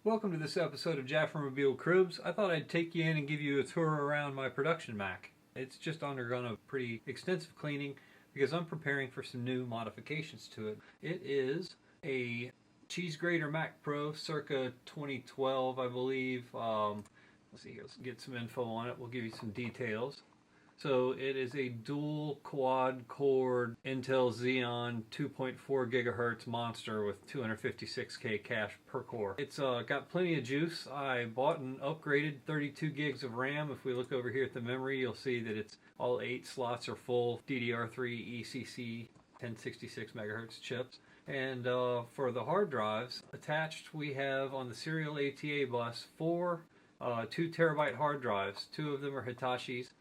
Welcome to this episode of Jaffermobile Cribs. I thought I'd take you in and give you a tour around my production Mac. It's just undergone a pretty extensive cleaning because I'm preparing for some new modifications to it. It is a cheese grater Mac Pro circa 2012, I believe. Let's see, let's get some info on it. We'll give you some details. So it is a dual quad core Intel Xeon 2.4 gigahertz monster with 256K cache per core. It's got plenty of juice. I bought an upgraded 32 gigs of RAM. If we look over here at the memory, you'll see that it's all 8 slots are full DDR3 ECC 1066 megahertz chips. And for the hard drives attached, we have on the serial ATA bus 4 2 terabyte hard drives. 2 of them are Hitachis.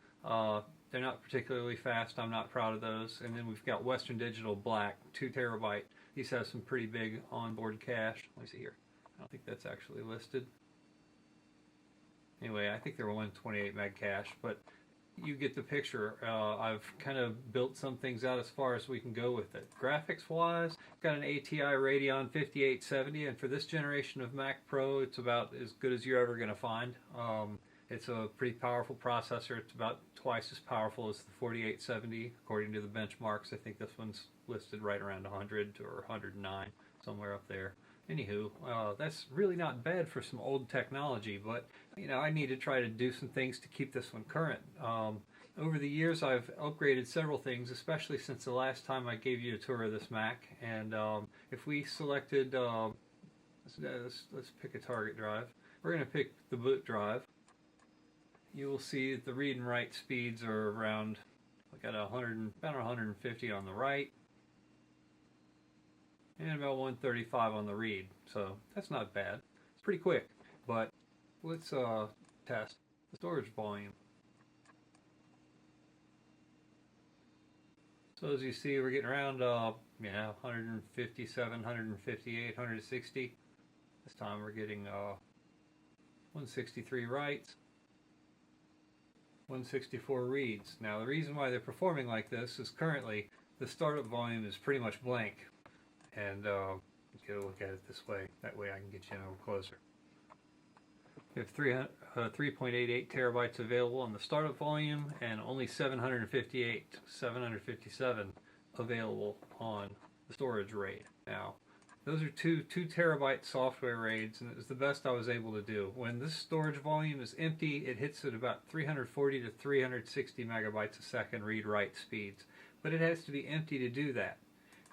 They're not particularly fast. I'm not proud of those. And then we've got Western Digital Black, 2 terabyte. These have some pretty big onboard cache. Let me see here. I don't think that's actually listed. Anyway, I think they're 128 meg cache, but you get the picture. I've kind of built some things out as far as we can go with it. Graphics wise, got an ATI Radeon 5870, and for this generation of Mac Pro, it's about as good as you're ever going to find. It's a pretty powerful processor. It's about twice as powerful as the 4870 according to the benchmarks. I think this one's listed right around 100 or 109, somewhere up there. Anywho, that's really not bad for some old technology, but you know, I need to try to do some things to keep this one current. Over the years, I've upgraded several things, especially since the last time I gave you a tour of this Mac. And if we selected, let's pick a target drive. We're going to pick the boot drive. You will see that the read and write speeds are around, I got about 150 on the write, and about 135 on the read. So that's not bad. It's pretty quick. But let's test the storage volume. So as you see, we're getting around 157, 158, 160. This time we're getting 163 writes, 164 reads. Now the reason why they're performing like this is currently the startup volume is pretty much blank, and get a look at it this way. That way I can get you in a little closer. We have 3.88 terabytes available on the startup volume, and only 757 available on the storage RAID. Now those are two terabyte software RAIDs, and it was the best I was able to do. When this storage volume is empty, it hits at about 340 to 360 megabytes a second read-write speeds. But it has to be empty to do that.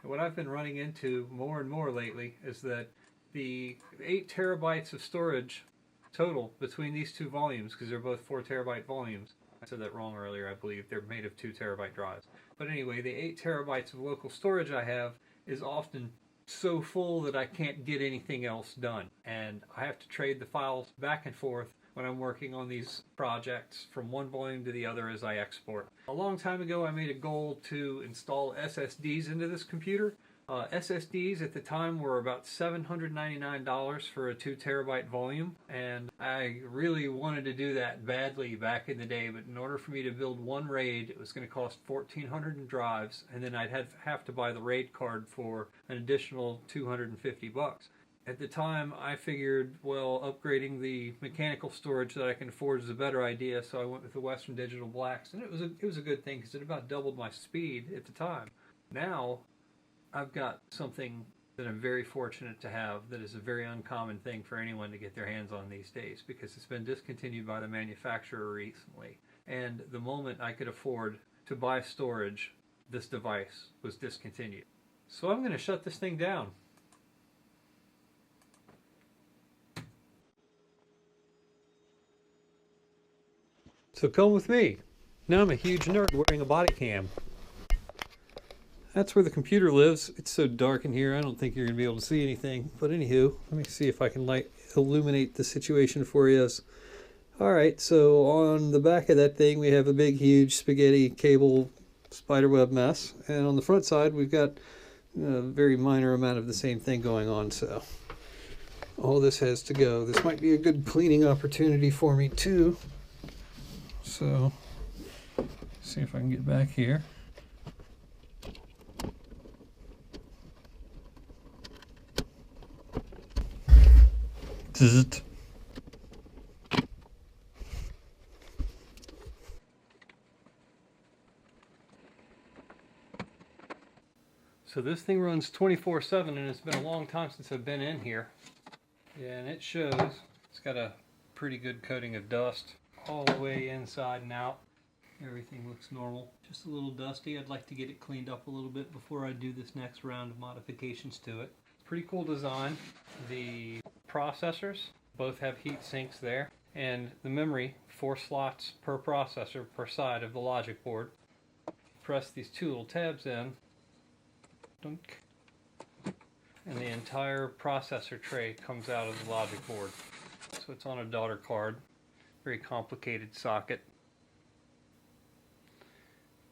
And what I've been running into more and more lately is that the 8 terabytes of storage total between these two volumes, because they're both 4 terabyte volumes. I said that wrong earlier, I believe. They're made of 2 terabyte drives. But anyway, the 8 terabytes of local storage I have is often so full that I can't get anything else done, and I have to trade the files back and forth when I'm working on these projects from one volume to the other as I export. A long time ago I made a goal to install SSDs into this computer. SSDs at the time were about $799 for a 2 terabyte volume, and I really wanted to do that badly back in the day, but in order for me to build one RAID, it was going to cost $1,400 in drives, and then I'd have to buy the RAID card for an additional $250. At the time, I figured, well, upgrading the mechanical storage that I can afford is a better idea, so I went with the Western Digital Blacks, and it was a good thing because it about doubled my speed at the time. Now I've got something that I'm very fortunate to have that is a very uncommon thing for anyone to get their hands on these days, because it's been discontinued by the manufacturer recently. And the moment I could afford to buy storage, this device was discontinued. So I'm going to shut this thing down. So come with me. Now I'm a huge nerd wearing a body cam. That's where the computer lives. It's so dark in here, I don't think you're going to be able to see anything. But anywho, let me see if I can illuminate the situation for you. Alright, so on the back of that thing we have a big, huge spaghetti cable spiderweb mess. And on the front side we've got a very minor amount of the same thing going on. So all this has to go. This might be a good cleaning opportunity for me too. So, see if I can get back here. Zzzt. So this thing runs 24/7, and it's been a long time since I've been in here. Yeah, and it shows it's got a pretty good coating of dust all the way inside and out. Everything looks normal. Just a little dusty. I'd like to get it cleaned up a little bit before I do this next round of modifications to it. Pretty cool design. The processors both have heat sinks there, and the memory, 4 slots per processor per side of the logic board. Press these 2 little tabs in, dunk, and the entire processor tray comes out of the logic board. So it's on a daughter card. Very complicated socket.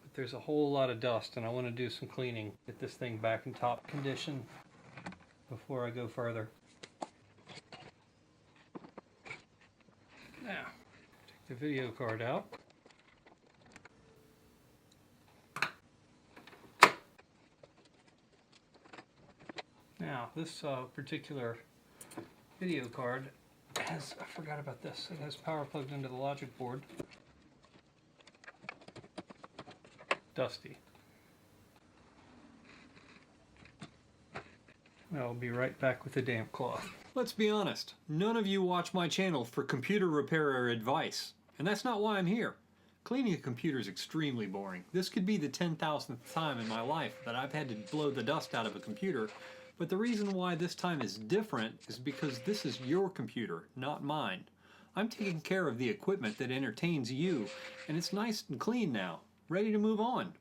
But there's a whole lot of dust, and I want to do some cleaning, get this thing back in top condition before I go further. Now, take the video card out. Now, this particular video card has, I forgot about this, it has power plugged into the logic board. Dusty. I'll be right back with the damp cloth. Let's be honest, none of you watch my channel for computer repair or advice, and that's not why I'm here. Cleaning a computer is extremely boring. This could be the 10,000th time in my life that I've had to blow the dust out of a computer, but the reason why this time is different is because this is your computer, not mine. I'm taking care of the equipment that entertains you, and it's nice and clean now, ready to move on.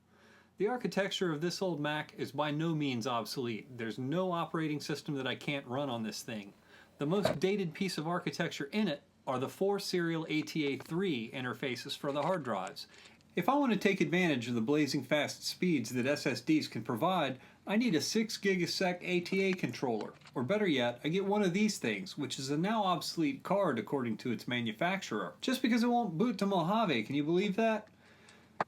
The architecture of this old Mac is by no means obsolete. There's no operating system that I can't run on this thing. The most dated piece of architecture in it are the 4 serial ATA3 interfaces for the hard drives. If I want to take advantage of the blazing fast speeds that SSDs can provide, I need a 6 gigasec ATA controller. Or better yet, I get one of these things, which is a now obsolete card according to its manufacturer. Just because it won't boot to Mojave, can you believe that?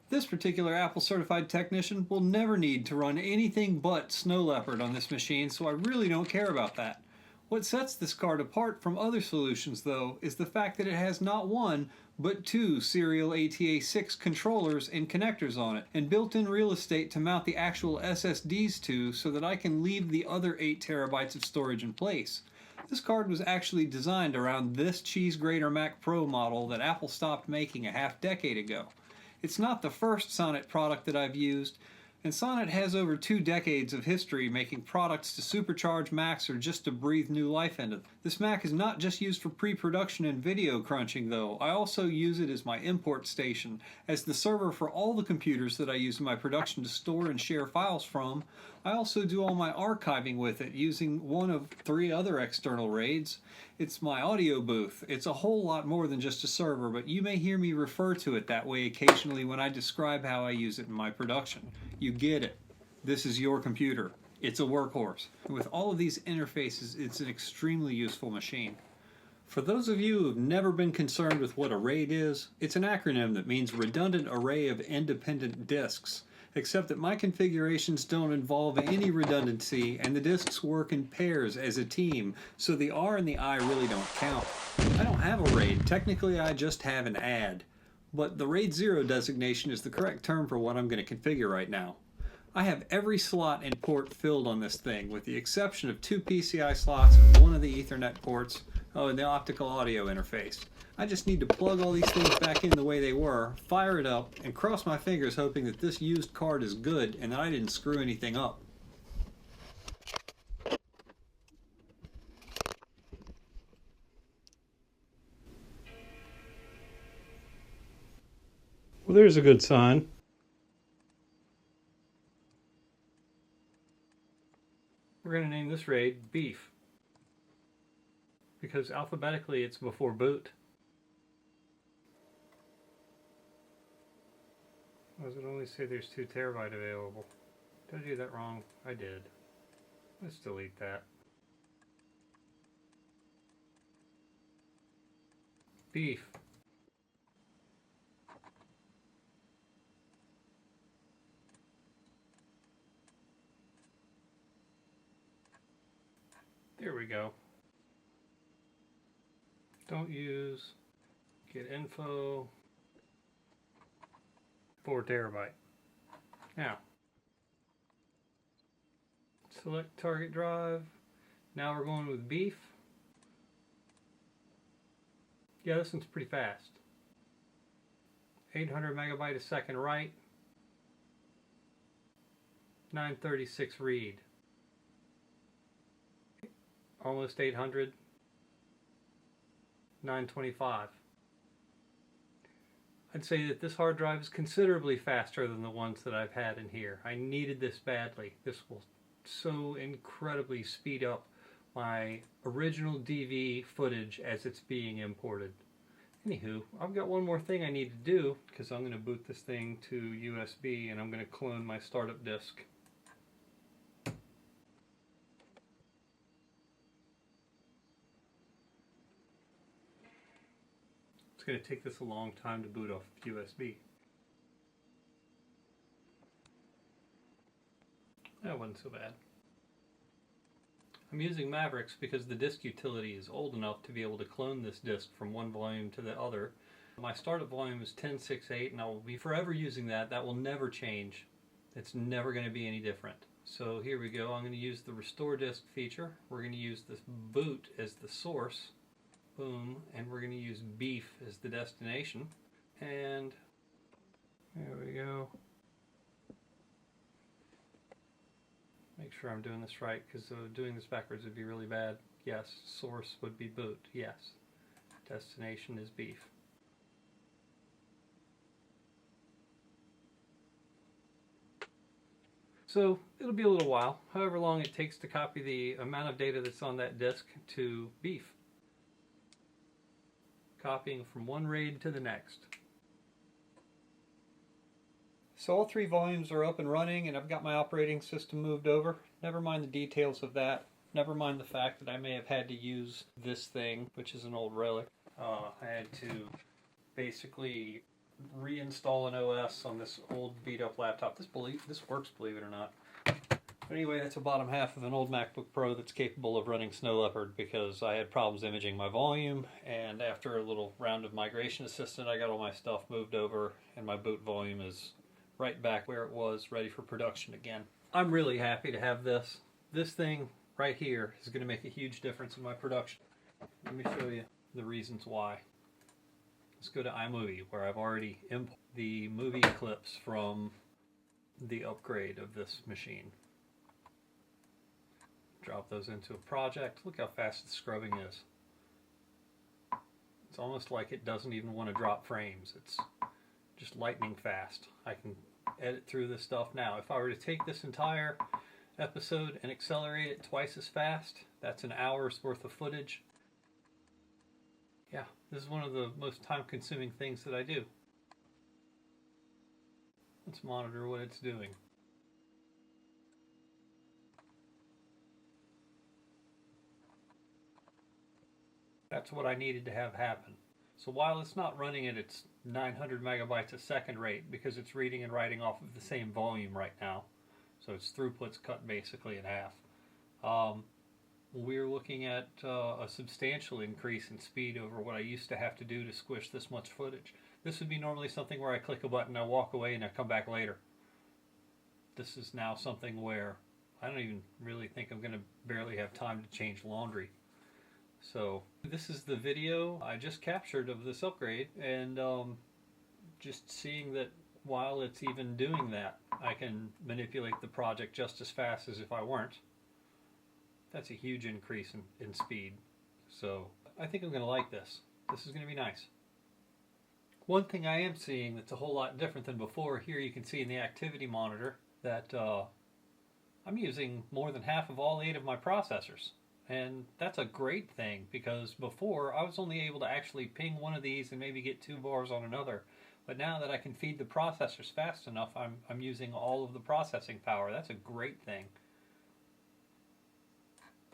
This particular Apple certified technician will never need to run anything but Snow Leopard on this machine, so I really don't care about that. What sets this card apart from other solutions, though, is the fact that it has not 1, but 2 serial ATA6 controllers and connectors on it, and built-in real estate to mount the actual SSDs to so that I can leave the other 8 terabytes of storage in place. This card was actually designed around this cheese grater Mac Pro model that Apple stopped making a half-decade ago. It's not the first Sonnet product that I've used, and Sonnet has over 2 decades of history making products to supercharge Macs or just to breathe new life into them. This Mac is not just used for pre-production and video crunching though. I also use it as my import station, as the server for all the computers that I use in my production to store and share files from. I also do all my archiving with it using one of 3 other external RAIDs. It's my audio booth. It's a whole lot more than just a server, but you may hear me refer to it that way occasionally when I describe how I use it in my production. You get it. This is your computer. It's a workhorse. With all of these interfaces, it's an extremely useful machine. For those of you who have never been concerned with what a RAID is, it's an acronym that means Redundant Array of Independent Disks. Except that my configurations don't involve any redundancy and the disks work in pairs as a team, so the R and the I really don't count. I don't have a RAID, technically I just have an add, but the RAID 0 designation is the correct term for what I'm going to configure right now. I have every slot and port filled on this thing, with the exception of 2 PCI slots and 1 of the Ethernet ports, and the optical audio interface. I just need to plug all these things back in the way they were, fire it up, and cross my fingers hoping that this used card is good and that I didn't screw anything up. Well, there's a good sign. We're going to name this RAID Beef, because alphabetically it's before boot. Does it only say there's 2 terabyte available? Did I do that wrong? I did. Let's delete that. Beef. There we go. Don't use, get info, 4 terabyte. Now, select target drive. Now we're going with beef. Yeah, this one's pretty fast. 800 megabyte a second write. 936 read. Almost 800. 925. I'd say that this hard drive is considerably faster than the ones that I've had in here. I needed this badly. This will so incredibly speed up my original DV footage as it's being imported. Anywho, I've got one more thing I need to do because I'm going to boot this thing to USB and I'm going to clone my startup disk. It's going to take this a long time to boot off USB. That wasn't so bad. I'm using Mavericks because the disk utility is old enough to be able to clone this disk from one volume to the other. My startup volume is 10.6.8 and I will be forever using that. That will never change. It's never going to be any different. So here we go. I'm going to use the restore disk feature. We're going to use this boot as the source. Boom. And we're going to use beef as the destination. And there we go. Make sure I'm doing this right, because doing this backwards would be really bad. Yes, source would be boot. Yes. Destination is beef. So it'll be a little while, however long it takes to copy the amount of data that's on that disk to beef. Copying from one RAID to the next. So all 3 volumes are up and running and I've got my operating system moved over. Never mind the details of that. Never mind the fact that I may have had to use this thing, which is an old relic. I had to basically reinstall an OS on this old beat up laptop. This works, believe it or not. But anyway, that's the bottom half of an old MacBook Pro that's capable of running Snow Leopard because I had problems imaging my volume, and after a little round of Migration Assistant I got all my stuff moved over and my boot volume is right back where it was, ready for production again. I'm really happy to have this. This thing right here is going to make a huge difference in my production. Let me show you the reasons why. Let's go to iMovie, where I've already imported the movie clips from the upgrade of this machine. Drop those into a project. Look how fast the scrubbing is. It's almost like it doesn't even want to drop frames. It's just lightning fast. I can edit through this stuff now. If I were to take this entire episode and accelerate it twice as fast, that's an hour's worth of footage. Yeah, this is one of the most time-consuming things that I do. Let's monitor what it's doing. That's what I needed to have happen. So while it's not running at its 900 megabytes a second rate, because it's reading and writing off of the same volume right now, so its throughput's cut basically in half, we're looking at a substantial increase in speed over what I used to have to do to squish this much footage. This would be normally something where I click a button, I walk away, and I come back later. This is now something where I don't even really think I'm going to barely have time to change laundry. So this is the video I just captured of this upgrade, and just seeing that while it's even doing that, I can manipulate the project just as fast as if I weren't. That's a huge increase in speed. So I think I'm going to like this. This is going to be nice. One thing I am seeing that's a whole lot different than before, here you can see in the activity monitor that I'm using more than half of all 8 of my processors. And that's a great thing, because before I was only able to actually ping one of these and maybe get 2 bars on another. But now that I can feed the processors fast enough, I'm using all of the processing power. That's a great thing.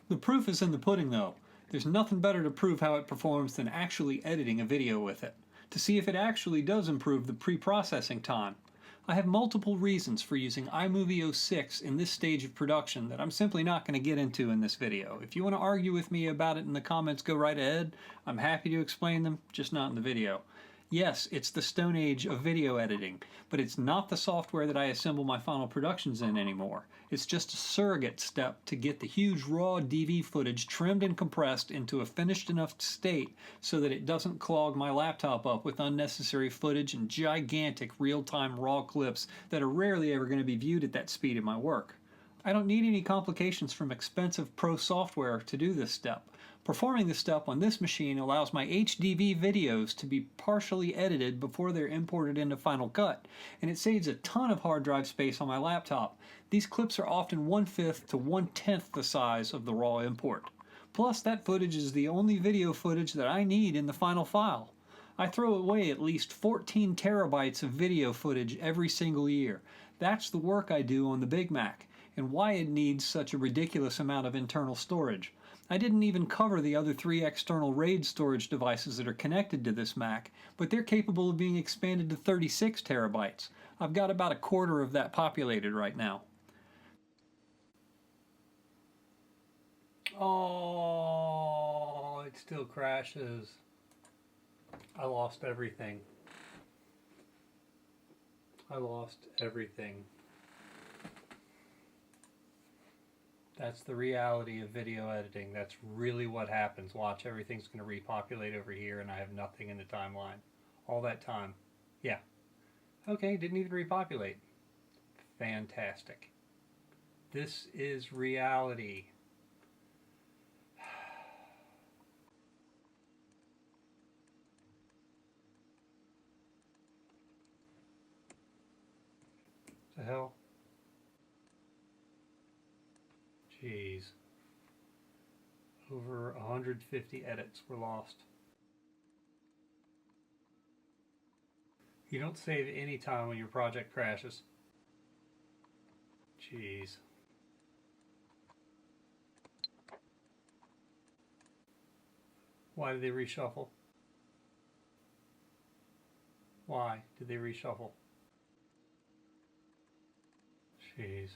The proof is in the pudding, though. There's nothing better to prove how it performs than actually editing a video with it, to see if it actually does improve the pre-processing time. I have multiple reasons for using iMovie 06 in this stage of production that I'm simply not going to get into in this video. If you want to argue with me about it in the comments, go right ahead. I'm happy to explain them, just not in the video. Yes, it's the Stone Age of video editing, but it's not the software that I assemble my final productions in anymore. It's just a surrogate step to get the huge raw DV footage trimmed and compressed into a finished enough state so that it doesn't clog my laptop up with unnecessary footage and gigantic real-time raw clips that are rarely ever going to be viewed at that speed in my work. I don't need any complications from expensive pro software to do this step. Performing this step on this machine allows my HDV videos to be partially edited before they're imported into Final Cut, and it saves a ton of hard drive space on my laptop. These clips are often 1/5 to 1/10 the size of the raw import. Plus, that footage is the only video footage that I need in the final file. I throw away at least 14 terabytes of video footage every single year. That's the work I do on the Big Mac, and why it needs such a ridiculous amount of internal storage. I didn't even cover the other 3 external RAID storage devices that are connected to this Mac, but they're capable of being expanded to 36 terabytes. I've got about a quarter of that populated right now. Oh, it still crashes. I lost everything. I lost everything. That's the reality of video editing. That's really what happens. Watch, everything's going to repopulate over here and I have nothing in the timeline. All that time. Yeah. Okay, didn't even repopulate. Fantastic. This is reality. The hell? Jeez. Over 150 edits were lost. You don't save any time when your project crashes. Jeez. Why did they reshuffle? Why did they reshuffle? Jeez.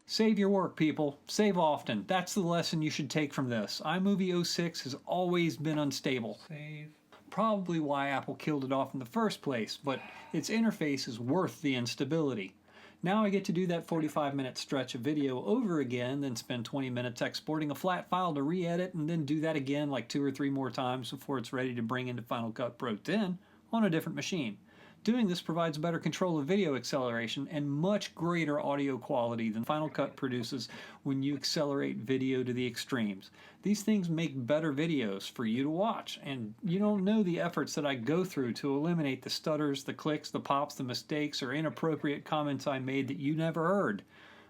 Save your work, people. Save often. That's the lesson you should take from this. iMovie 06 has always been unstable. Save. Probably why Apple killed it off in the first place, but its interface is worth the instability. Now I get to do that 45-minute stretch of video over again, then spend 20 minutes exporting a flat file to re-edit, and then do that again like 2 or 3 more times before it's ready to bring into Final Cut Pro 10 on a different machine. Doing this provides better control of video acceleration and much greater audio quality than Final Cut produces when you accelerate video to the extremes. These things make better videos for you to watch, and you don't know the efforts that I go through to eliminate the stutters, the clicks, the pops, the mistakes, or inappropriate comments I made that you never heard.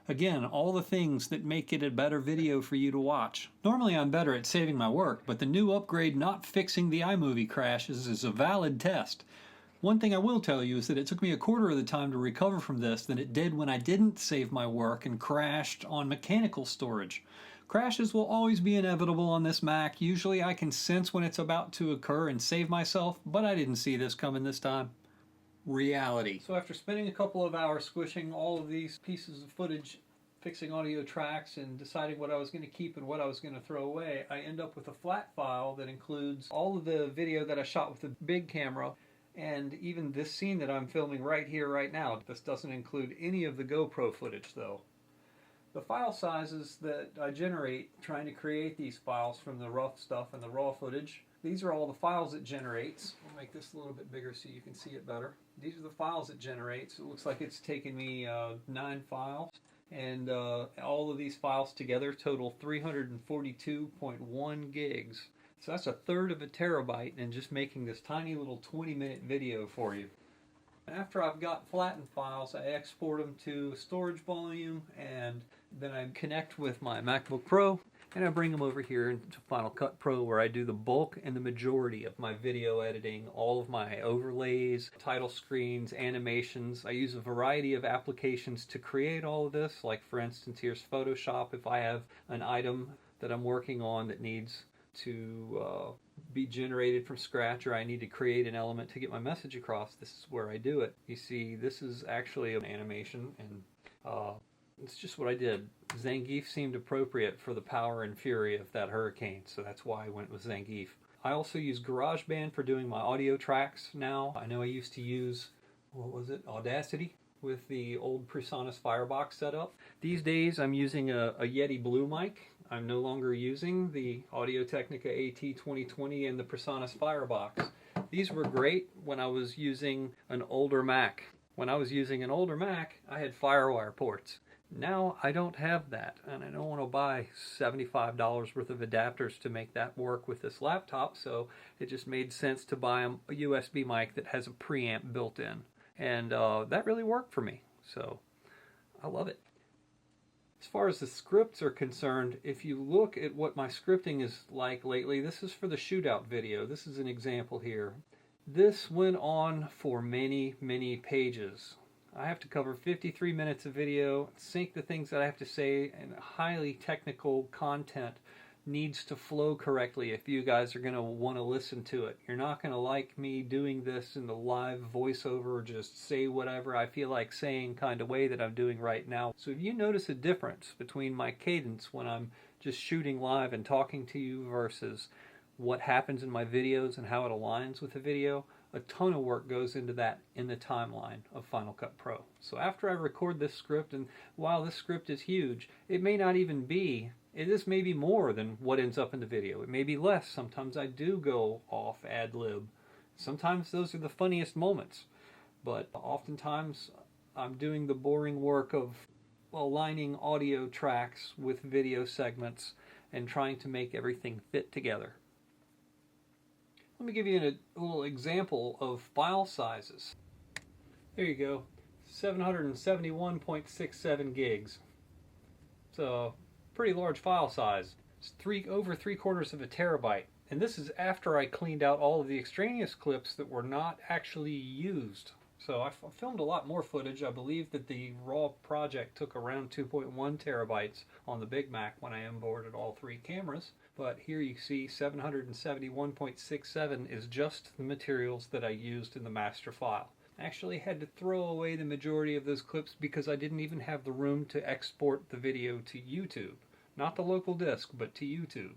Again, all the things that make it a better video for you to watch. Normally I'm better at saving my work, but the new upgrade not fixing the iMovie crashes is a valid test. One thing I will tell you is that it took me a quarter of the time to recover from this than it did when I didn't save my work and crashed on mechanical storage. Crashes will always be inevitable on this Mac. Usually I can sense when it's about to occur and save myself, but I didn't see this coming this time. Reality. So after spending a couple of hours squishing all of these pieces of footage, fixing audio tracks, and deciding what I was going to keep and what I was going to throw away, I end up with a flat file that includes all of the video that I shot with the big camera, and even this scene that I'm filming right here, right now. This doesn't include any of the GoPro footage though. The file sizes that I generate trying to create these files from the rough stuff and the raw footage, these are all the files it generates. I'll make this a little bit bigger so you can see it better. These are the files it generates. It looks like it's taken me 9 files, and all of these files together total 342.1 gigs. So that's 1/3 of a terabyte in just making this tiny little 20-minute video for you. After I've got flattened files, I export them to storage volume, and then I connect with my MacBook Pro, and I bring them over here into Final Cut Pro, where I do the bulk and the majority of my video editing, all of my overlays, title screens, animations. I use a variety of applications to create all of this, like for instance here's Photoshop if I have an item that I'm working on that needs to be generated from scratch, or I need to create an element to get my message across, this is where I do it. You see, this is actually an animation, and it's just what I did. Zangief seemed appropriate for the power and fury of that hurricane, so that's why I went with Zangief. I also use GarageBand for doing my audio tracks now. I know I used to use, what was it, Audacity with the old PreSonus Firebox setup. These days I'm using a Yeti Blue mic. I'm no longer using the Audio-Technica AT2020 and the PreSonus Firebox. These were great when I was using an older Mac. When I was using an older Mac, I had FireWire ports. Now I don't have that, and I don't want to buy $75 worth of adapters to make that work with this laptop, so it just made sense to buy a USB mic that has a preamp built in. And that really worked for me, so I love it. As far as the scripts are concerned, if you look at what my scripting is like lately, this is for the shootout video. This is an example here. This went on for many, many pages. I have to cover 53 minutes of video, sync the things that I have to say, and highly technical content needs to flow correctly if you guys are going to want to listen to it. You're not going to like me doing this in the live voiceover, just say whatever I feel like saying kind of way that I'm doing right now. So if you notice a difference between my cadence when I'm just shooting live and talking to you versus what happens in my videos and how it aligns with the video, a ton of work goes into that in the timeline of Final Cut Pro. So after I record this script, and while this script is huge, it may not even be, this may be more than what ends up in the video. It may be less. Sometimes I do go off ad-lib. Sometimes those are the funniest moments. But oftentimes I'm doing the boring work of aligning audio tracks with video segments and trying to make everything fit together. Let me give you a little example of file sizes. There you go, 771.67 gigs. It's a pretty large file size. It's over 3/4 of a terabyte. And this is after I cleaned out all of the extraneous clips that were not actually used. So I filmed a lot more footage. I believe that the raw project took around 2.1 terabytes on the Big Mac when I onboarded all 3 cameras. But here you see 771.67 is just the materials that I used in the master file. I actually had to throw away the majority of those clips because I didn't even have the room to export the video to YouTube. Not the local disk, but to YouTube.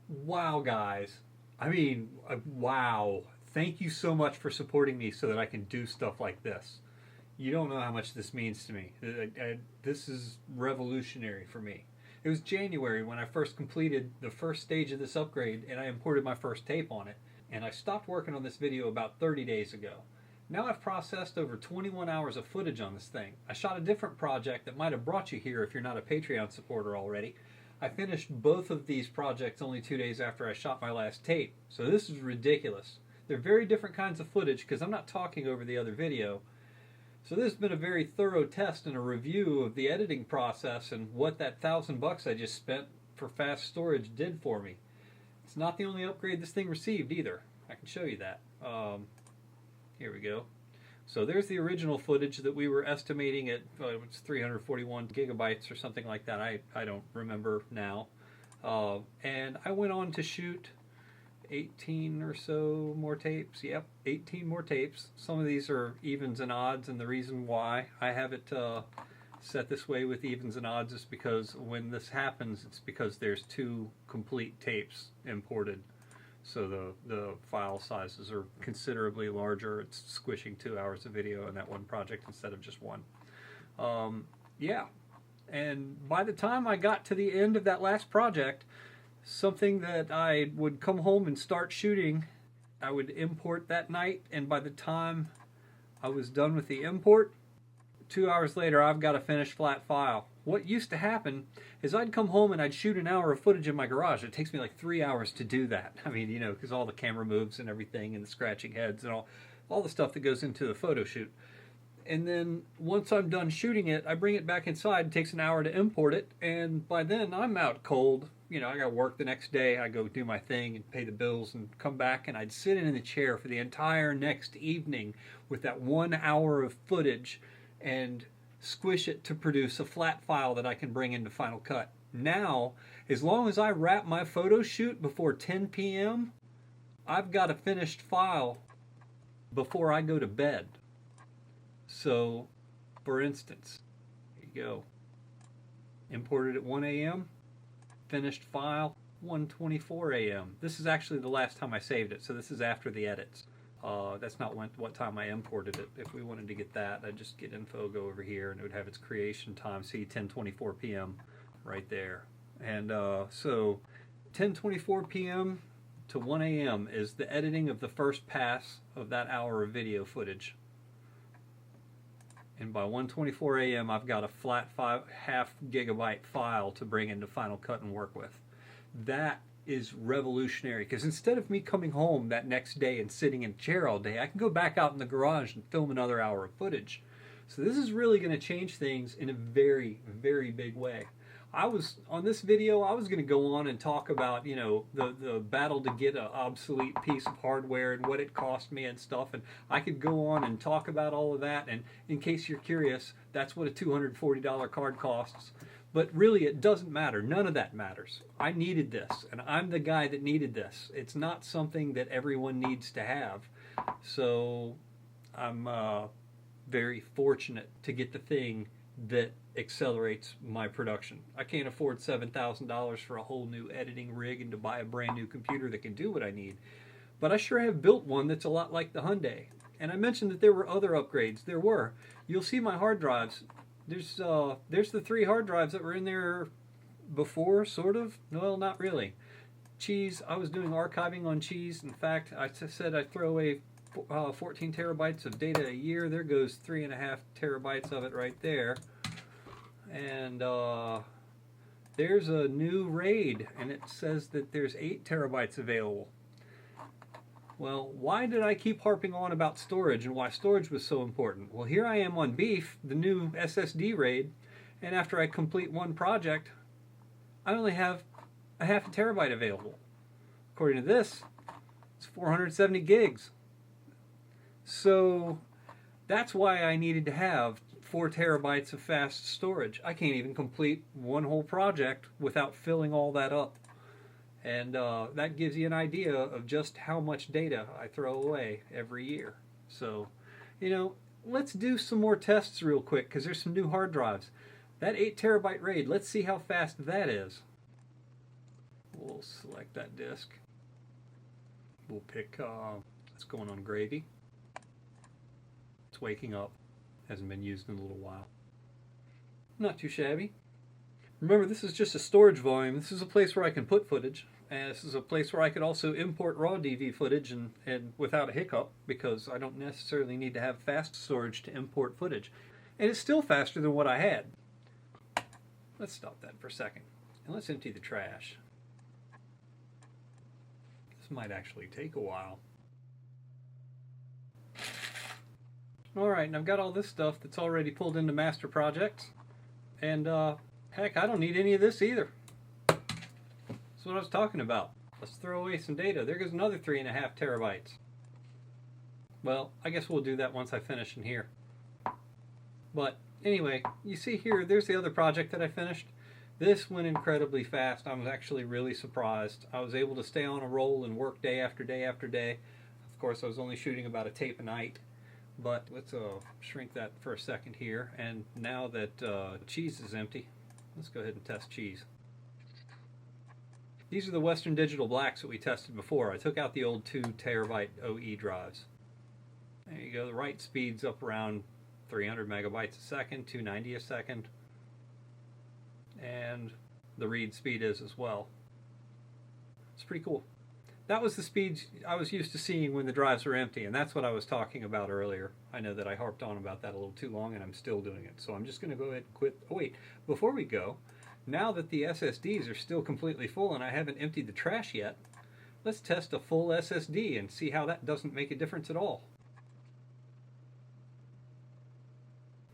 Wow, guys. I mean, wow. Thank you so much for supporting me so that I can do stuff like this. You don't know how much this means to me. This is revolutionary for me. It was January when I first completed the first stage of this upgrade, and I imported my first tape on it. And I stopped working on this video about 30 days ago. Now I've processed over 21 hours of footage on this thing. I shot a different project that might have brought you here if you're not a Patreon supporter already. I finished both of these projects only 2 days after I shot my last tape. So this is ridiculous. They're very different kinds of footage because I'm not talking over the other video. So this has been a very thorough test and a review of the editing process and what that $1,000 I just spent for fast storage did for me. It's not the only upgrade this thing received either. I can show you that. Here we go. So there's the original footage that we were estimating at it's 341 gigabytes or something like that. I don't remember now. And I went on to shoot 18 or so more tapes. Yep, 18 more tapes. Some of these are evens and odds, and the reason why I have it set this way with evens and odds is because when this happens, it's because there's 2 complete tapes imported. So the file sizes are considerably larger. It's squishing 2 hours of video in that one project instead of just 1. Yeah, and by the time I got to the end of that last project, something that I would come home and start shooting, I would import that night, and by the time I was done with the import, 2 hours later I've got a finished flat file. What used to happen is I'd come home and I'd shoot an hour of footage in my garage. It takes me like 3 hours to do that. I mean, you know, because all the camera moves and everything and the scratching heads and all the stuff that goes into the photo shoot. And then once I'm done shooting it, I bring it back inside. It takes an hour to import it, and by then I'm out cold. You know, I got to work the next day. I go do my thing and pay the bills and come back, and I'd sit in the chair for the entire next evening with that 1 hour of footage and squish it to produce a flat file that I can bring into Final Cut. Now, as long as I wrap my photo shoot before 10 p.m., I've got a finished file before I go to bed. So, for instance, here you go. Imported at 1 a.m., finished file 1:24 a.m. This is actually the last time I saved it, so this is after the edits. That's not what time I imported it. If we wanted to get that, I'd just get info, go over here, and it would have its creation time. See, 10:24 p.m. right there. And so 10:24 p.m. to 1 a.m. is the editing of the first pass of that hour of video footage. And by 1:24 a.m. I've got a flat half gigabyte file to bring into Final Cut and work with. That is revolutionary, because instead of me coming home that next day and sitting in a chair all day, I can go back out in the garage and film another hour of footage. So this is really going to change things in a very, very big way. On this video, I was going to go on and talk about, you know, the battle to get an obsolete piece of hardware and what it cost me and stuff, and I could go on and talk about all of that, and in case you're curious, that's what a $240 card costs. But really, it doesn't matter. None of that matters. I needed this, and I'm the guy that needed this. It's not something that everyone needs to have. So I'm very fortunate to get the thing that accelerates my production. I can't afford $7,000 for a whole new editing rig and to buy a brand new computer that can do what I need. But I sure have built one that's a lot like the Hyundai. And I mentioned that there were other upgrades. There were. You'll see my hard drives. There's the 3 hard drives that were in there before, sort of. Well, not really. Cheese, I was doing archiving on Cheese. In fact, I said I'd throw away 14 terabytes of data a year. There goes 3.5 terabytes of it right there. And there's a new RAID, and it says that there's 8 terabytes available. Well, why did I keep harping on about storage and why storage was so important? Well, here I am on Beef, the new SSD RAID, and after I complete one project, I only have a half a terabyte available. According to this, it's 470 gigs. So that's why I needed to have 4 terabytes of fast storage. I can't even complete one whole project without filling all that up. And that gives you an idea of just how much data I throw away every year. So, you know, let's do some more tests real quick, because there's some new hard drives. That 8 terabyte RAID, let's see how fast that is. We'll select that disk. We'll pick, it's going on Gravy. It's waking up. Hasn't been used in a little while. Not too shabby. Remember, this is just a storage volume. This is a place where I can put footage. And this is a place where I could also import raw DV footage and without a hiccup, because I don't necessarily need to have fast storage to import footage. And it's still faster than what I had. Let's stop that for a second. And let's empty the trash. This might actually take a while. Alright, and I've got all this stuff that's already pulled into master projects. And heck, I don't need any of this either. That's what I was talking about. Let's throw away some data. There goes another 3.5 terabytes. Well, I guess we'll do that once I finish in here. But anyway, you see here, there's the other project that I finished. This went incredibly fast. I was actually really surprised. I was able to stay on a roll and work day after day after day. Of course, I was only shooting about a tape a night. But let's shrink that for a second here. And now that Cheese is empty, let's go ahead and test Cheese. These are the Western Digital Blacks that we tested before. I took out the old 2 terabyte OE drives. There you go. The write speed's up around 300 megabytes a second, 290 a second. And the read speed is as well. It's pretty cool. That was the speed I was used to seeing when the drives were empty, and that's what I was talking about earlier. I know that I harped on about that a little too long, and I'm still doing it. So I'm just going to go ahead and quit. Oh wait, before we go, now that the SSDs are still completely full and I haven't emptied the trash yet, let's test a full SSD and see how that doesn't make a difference at all.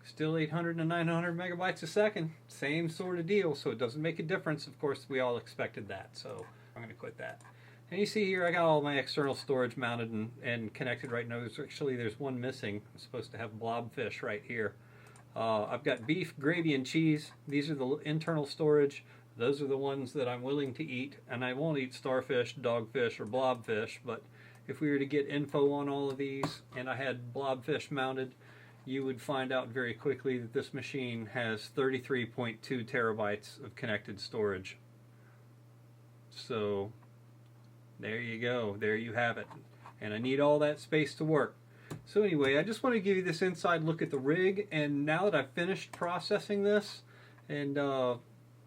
Still 800 and 900 megabytes a second. Same sort of deal, so it doesn't make a difference. Of course, we all expected that, so I'm going to quit that. And you see here, I got all my external storage mounted and connected right now. There's one missing. I'm supposed to have Blobfish right here. I've got Beef, Gravy, and Cheese. These are the internal storage. Those are the ones that I'm willing to eat, and I won't eat starfish, dogfish, or blobfish, but if we were to get info on all of these and I had blobfish mounted, you would find out very quickly that this machine has 33.2 terabytes of connected storage. So there you go, there you have it. And I need all that space to work. So anyway, I just want to give you this inside look at the rig, and now that I've finished processing this and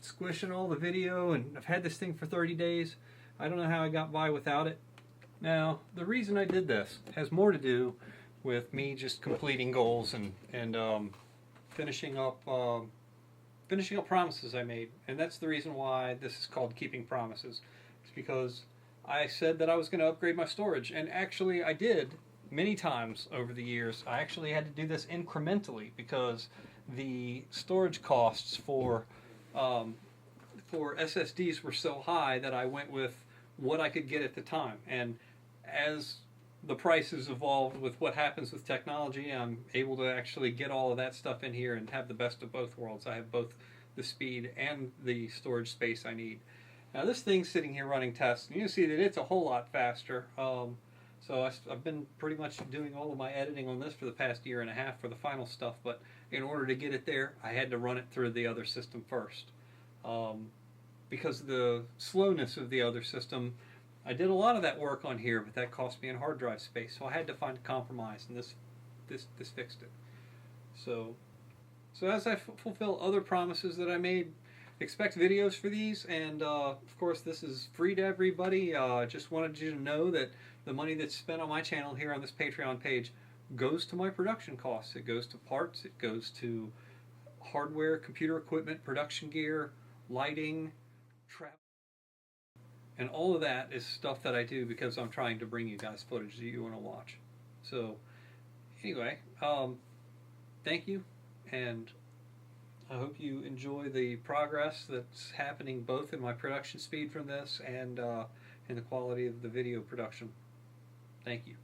squishing all the video, and I've had this thing for 30 days, I don't know how I got by without it. Now, the reason I did this has more to do with me just completing goals and finishing up promises I made, and that's the reason why this is called Keeping Promises. It's because I said that I was going to upgrade my storage, and actually I did many times over the years. I actually had to do this incrementally because the storage costs for SSDs were so high that I went with what I could get at the time. And as the prices evolved with what happens with technology, I'm able to actually get all of that stuff in here and have the best of both worlds. I have both the speed and the storage space I need. Now this thing's sitting here running tests, and you can see that it's a whole lot faster. So I've been pretty much doing all of my editing on this for the past year and a half for the final stuff, but in order to get it there, I had to run it through the other system first. Because of the slowness of the other system, I did a lot of that work on here, but that cost me in hard drive space, so I had to find a compromise, and this fixed it. So as I fulfill other promises that I made, expect videos for these, and of course this is free to everybody. Just wanted you to know that the money that's spent on my channel here on this Patreon page goes to my production costs. It goes to parts, it goes to hardware, computer equipment, production gear, lighting, travel. And all of that is stuff that I do because I'm trying to bring you guys footage that you want to watch. So anyway, thank you, and I hope you enjoy the progress that's happening both in my production speed from this and in the quality of the video production. Thank you.